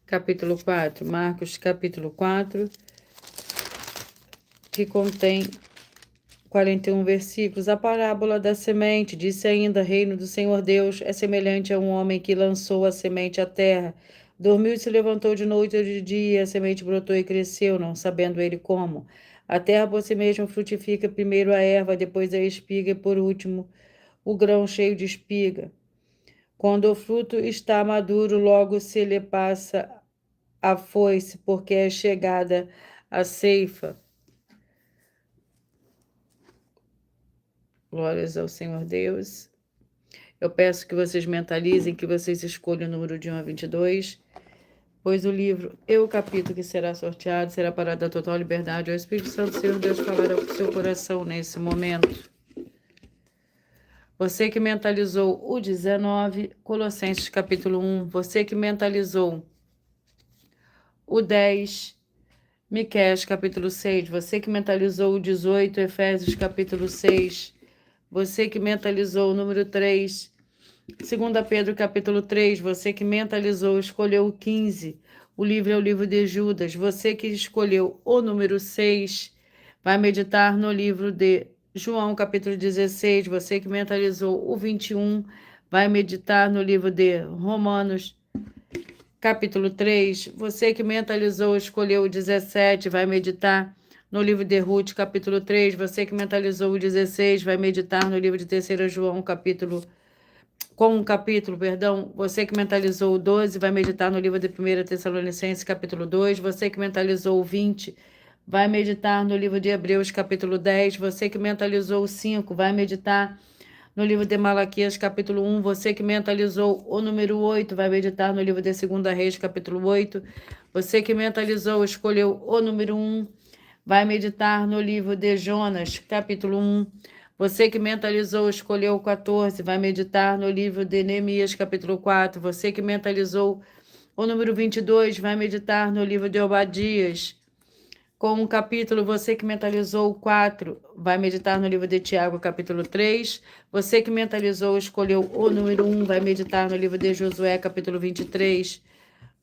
capítulo 4. Marcos, capítulo 4, que contém 41 versículos. A parábola da semente. Disse ainda: Reino do Senhor Deus é semelhante a um homem que lançou a semente à terra. Dormiu e se levantou de noite ou de dia, a semente brotou e cresceu, não sabendo ele como. A terra por si mesma frutifica primeiro a erva, depois a espiga e por último o grão cheio de espiga. Quando o fruto está maduro, logo se lhe passa a foice, porque é chegada a ceifa. Glórias ao Senhor Deus. Eu peço que vocês mentalizem, que vocês escolham o número de 1 a 22, pois o livro e o capítulo que será sorteado será para dar total liberdade ao Espírito Santo, Senhor Deus, falar ao seu coração nesse momento. Você que mentalizou o 19, Colossenses capítulo 1. Você que mentalizou o 10, Miqueias capítulo 6. Você que mentalizou o 18, Efésios capítulo 6. Você que mentalizou o número 3, 2 Pedro capítulo 3. Você que mentalizou, escolheu o 15. O livro é o livro de Judas. Você que escolheu o número 6, vai meditar no livro de João capítulo 16. Você que mentalizou o 21, vai meditar no livro de Romanos capítulo 3. Você que mentalizou, escolheu o 17, vai meditar no livro de Ruth capítulo 3. Você que mentalizou o 16, vai meditar no livro de 3 João capítulo Você que mentalizou o 12, vai meditar no livro de 1 Tessalonicenses capítulo 2. Você que mentalizou o 20, vai meditar no livro de Hebreus capítulo 10. Você que mentalizou o 5, vai meditar no livro de Malaquias capítulo 1. Você que mentalizou o número 8, vai meditar no livro de 2 Reis capítulo 8. Você que mentalizou, escolheu o número 1, vai meditar no livro de Jonas capítulo 1. Você que mentalizou, escolheu o 14, vai meditar no livro de Neemias capítulo 4. Você que mentalizou o número 22, vai meditar no livro de Obadias com um capítulo. Você que mentalizou o 4, vai meditar no livro de Tiago capítulo 3. Você que mentalizou, escolheu o número 1, vai meditar no livro de Josué capítulo 23.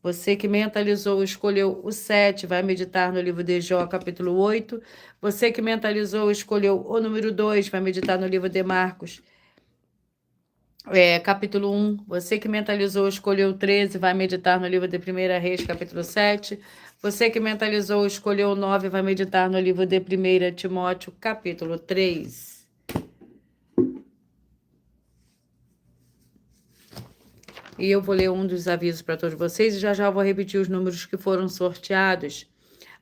Você que mentalizou, escolheu o 7, vai meditar no livro de Jó, capítulo 8. Você que mentalizou, escolheu o número 2, vai meditar no livro de Marcos, capítulo 1. Você que mentalizou, escolheu o 13, vai meditar no livro de 1 Reis, capítulo 7. Você que mentalizou, escolheu o 9, vai meditar no livro de 1 Timóteo, capítulo 3. E eu vou ler um dos avisos para todos vocês e já já eu vou repetir os números que foram sorteados.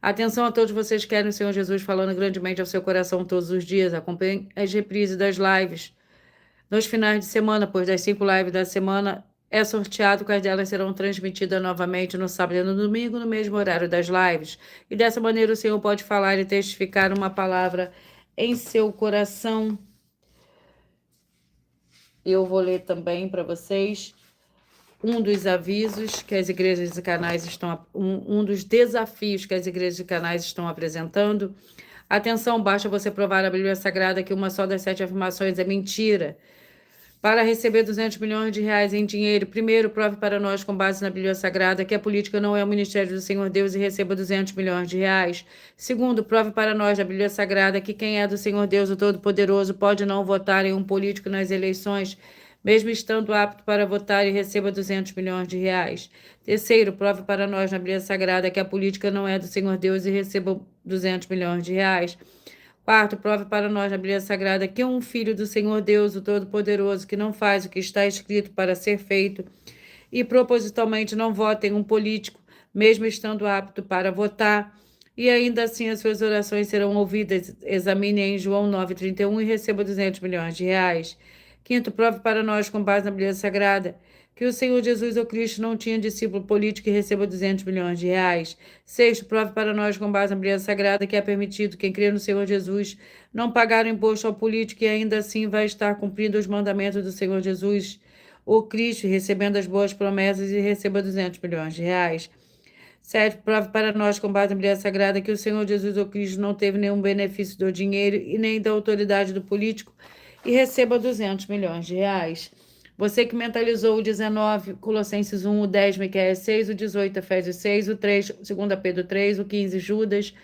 Atenção a todos vocês que querem o Senhor Jesus falando grandemente ao seu coração todos os dias. Acompanhem as reprises das lives nos finais de semana, pois das 5 lives da semana é sorteado, quais delas serão transmitidas novamente no sábado e no domingo, no mesmo horário das lives. E dessa maneira o Senhor pode falar e testificar uma palavra em seu coração. Eu vou ler também para vocês um dos avisos que as igrejas e canais estão, um dos desafios que as igrejas e canais estão apresentando. Atenção, basta você provar a Bíblia Sagrada que uma só das 7 afirmações é mentira. Para receber 200 milhões de reais em dinheiro, primeiro, prove para nós, com base na Bíblia Sagrada, que a política não é o ministério do Senhor Deus e receba 200 milhões de reais. Segundo, prove para nós, na Bíblia Sagrada, que quem é do Senhor Deus, o Todo-Poderoso, pode não votar em um político nas eleições, mesmo estando apto para votar, e receba 200 milhões de reais. Terceiro, prove para nós na Bíblia Sagrada que a política não é do Senhor Deus e receba 200 milhões de reais. Quarto, prove para nós na Bíblia Sagrada que um filho do Senhor Deus, o Todo-Poderoso, que não faz o que está escrito para ser feito e propositalmente não vota em um político, mesmo estando apto para votar, e ainda assim as suas orações serão ouvidas. Examine em João 9,31 e receba 200 milhões de reais. Quinto, prove para nós, com base na Bíblia Sagrada, que o Senhor Jesus ou Cristo não tinha discípulo político e receba 200 milhões de reais. Sexto, prove para nós, com base na Bíblia Sagrada, que é permitido quem crê no Senhor Jesus não pagar imposto ao político e ainda assim vai estar cumprindo os mandamentos do Senhor Jesus ou Cristo, recebendo as boas promessas e receba 200 milhões de reais. Sétimo, prove para nós, com base na Bíblia Sagrada, que o Senhor Jesus ou Cristo não teve nenhum benefício do dinheiro e nem da autoridade do político e receba 200 milhões de reais. Você que mentalizou o 19, Colossenses 1, o 10, Miqueias 6, o 18, Efésios 6, o 3, 2 Pedro 3, o 15, Judas,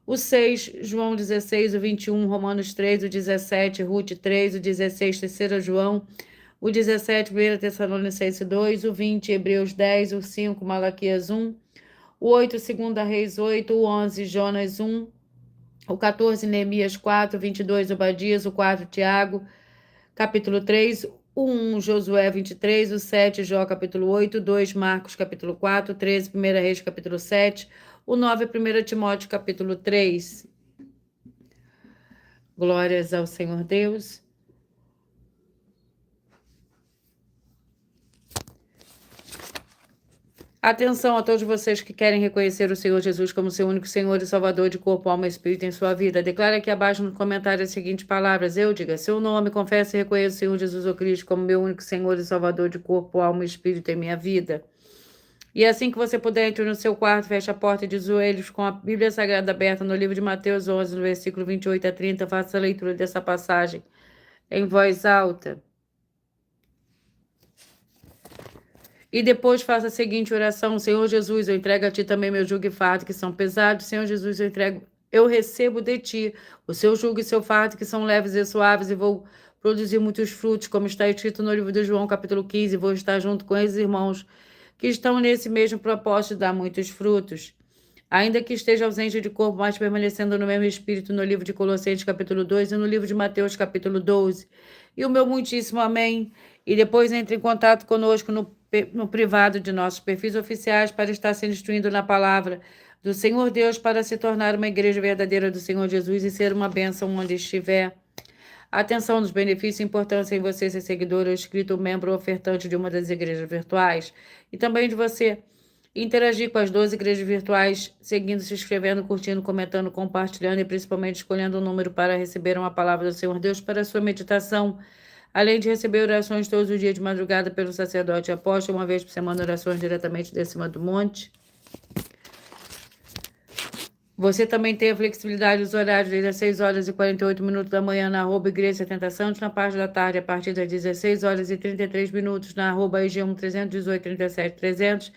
o 6, João 16, o 21, Romanos 3, o 17, Ruth 3, o 16, 3 João, o 17, 1 Tessalonicenses 2, o 20, Hebreus 10, o 5, Malaquias 1, o 8, 2 Reis 8, o 11, Jonas 1, o 14, Neemias 4, 22, Obadias, o 4, Tiago, capítulo 3, o 1, Josué 23, o 7, Jó, capítulo 8, 2, Marcos, capítulo 4, 13, 1 Reis, capítulo 7, o 9, 1 Timóteo, capítulo 3. Glórias ao Senhor Deus. Atenção a todos vocês que querem reconhecer o Senhor Jesus como seu único Senhor e Salvador de corpo, alma e espírito em sua vida. Declare aqui abaixo no comentário as seguintes palavras. Eu diga seu nome, confesso e reconheço o Senhor Jesus ou Cristo como meu único Senhor e Salvador de corpo, alma e espírito em minha vida. E assim que você puder, entre no seu quarto, feche a porta de joelhos com a Bíblia Sagrada aberta no livro de Mateus 11, no versículo 28 a 30. Faça a leitura dessa passagem em voz alta. E depois faça a seguinte oração: Senhor Jesus, eu entrego a Ti também meu jugo e fardo que são pesados. Senhor Jesus, eu recebo de Ti o seu jugo e seu fardo que são leves e suaves e vou produzir muitos frutos, como está escrito no livro de João, capítulo 15. Vou estar junto com esses irmãos que estão nesse mesmo propósito de dar muitos frutos. Ainda que esteja ausente de corpo, mas permanecendo no mesmo espírito, no livro de Colossenses, capítulo 2, e no livro de Mateus, capítulo 12. E o meu muitíssimo amém. E depois entre em contato conosco no privado de nossos perfis oficiais para estar sendo instruído na palavra do Senhor Deus para se tornar uma igreja verdadeira do Senhor Jesus e ser uma bênção onde estiver. Atenção nos benefícios e importância em você ser seguidor ou inscrito, membro ou ofertante de uma das igrejas virtuais. E também de você interagir com as 12 igrejas virtuais, seguindo, se inscrevendo, curtindo, comentando, compartilhando e principalmente escolhendo um número para receber uma palavra do Senhor Deus para a sua meditação. Além de receber orações todos os dias de madrugada pelo sacerdote e apóstolo, uma vez por semana, orações diretamente de cima do monte. Você também tem a flexibilidade dos horários desde as 6 horas e 48 minutos da manhã na @Igreja 70 Santos, na parte da tarde a partir das 16 horas e 33 minutos na @EG1 318 37 300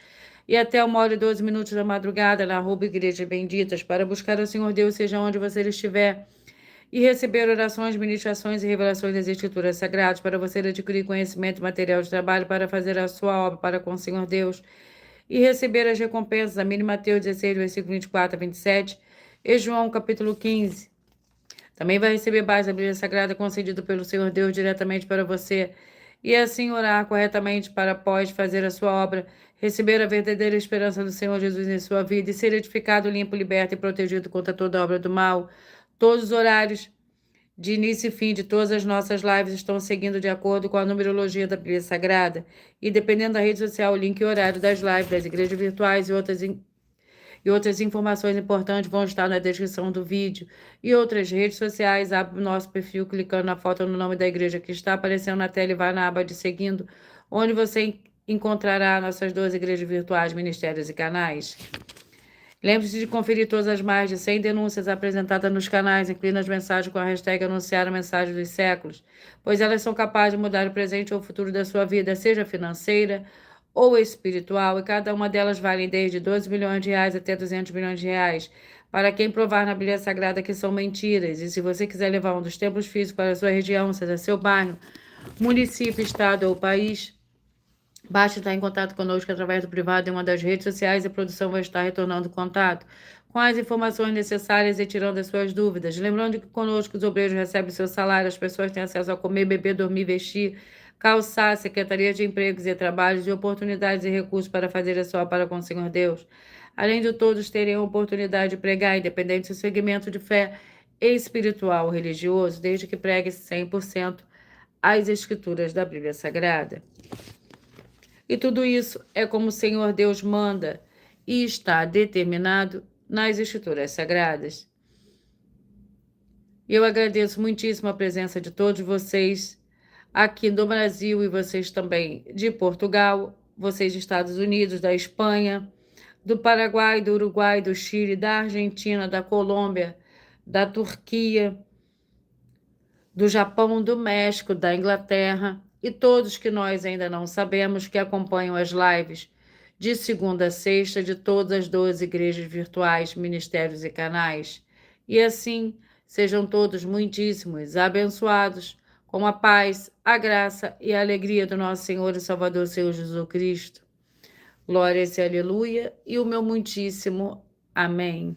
e até 1 hora e 12 minutos da madrugada na @Igreja Benditas, para buscar o Senhor Deus seja onde você estiver e receber orações, ministrações e revelações das Escrituras Sagradas, para você adquirir conhecimento e material de trabalho para fazer a sua obra para com o Senhor Deus e receber as recompensas, a mínima Mateus 16, versículo 24 a 27 e João, capítulo 15. Também vai receber base da Bíblia Sagrada concedido pelo Senhor Deus diretamente para você e assim orar corretamente para após fazer a sua obra, receber a verdadeira esperança do Senhor Jesus em sua vida e ser edificado, limpo, liberto e protegido contra toda obra do mal. Todos os horários de início e fim de todas as nossas lives estão seguindo de acordo com a numerologia da Bíblia Sagrada. E dependendo da rede social, o link e horário das lives, das igrejas virtuais e outras informações importantes vão estar na descrição do vídeo. E outras redes sociais, abre o nosso perfil clicando na foto no nome da igreja que está aparecendo na tela e vai na aba de seguindo, onde você encontrará nossas 12 igrejas virtuais, ministérios e canais. Lembre-se de conferir todas as mais de 100 denúncias apresentadas nos canais, incluindo as mensagens com a hashtag anunciar a mensagem dos séculos, pois elas são capazes de mudar o presente ou o futuro da sua vida, seja financeira ou espiritual, e cada uma delas vale desde 12 milhões de reais até 200 milhões de reais, para quem provar na Bíblia Sagrada que são mentiras. E se você quiser levar um dos templos físicos para a sua região, seja seu bairro, município, estado ou país, basta estar em contato conosco através do privado em uma das redes sociais e a produção vai estar retornando contato com as informações necessárias e tirando as suas dúvidas. Lembrando que conosco os obreiros recebem seu salário, as pessoas têm acesso a comer, beber, dormir, vestir, calçar, Secretaria de Empregos e Trabalhos e oportunidades e recursos para fazer a sua obra para com o Senhor Deus. Além de todos terem a oportunidade de pregar, independente do segmento de fé espiritual ou religioso, desde que pregue 100% as Escrituras da Bíblia Sagrada. E tudo isso é como o Senhor Deus manda e está determinado nas Escrituras Sagradas. Eu agradeço muitíssimo a presença de todos vocês aqui no Brasil e vocês também de Portugal, vocês dos Estados Unidos, da Espanha, do Paraguai, do Uruguai, do Chile, da Argentina, da Colômbia, da Turquia, do Japão, do México, da Inglaterra e todos que nós ainda não sabemos que acompanham as lives de segunda a sexta de todas as 12 igrejas virtuais, ministérios e canais. E assim, sejam todos muitíssimos abençoados com a paz, a graça e a alegria do nosso Senhor e Salvador, Senhor Jesus Cristo. Glória a aleluia e o meu muitíssimo amém.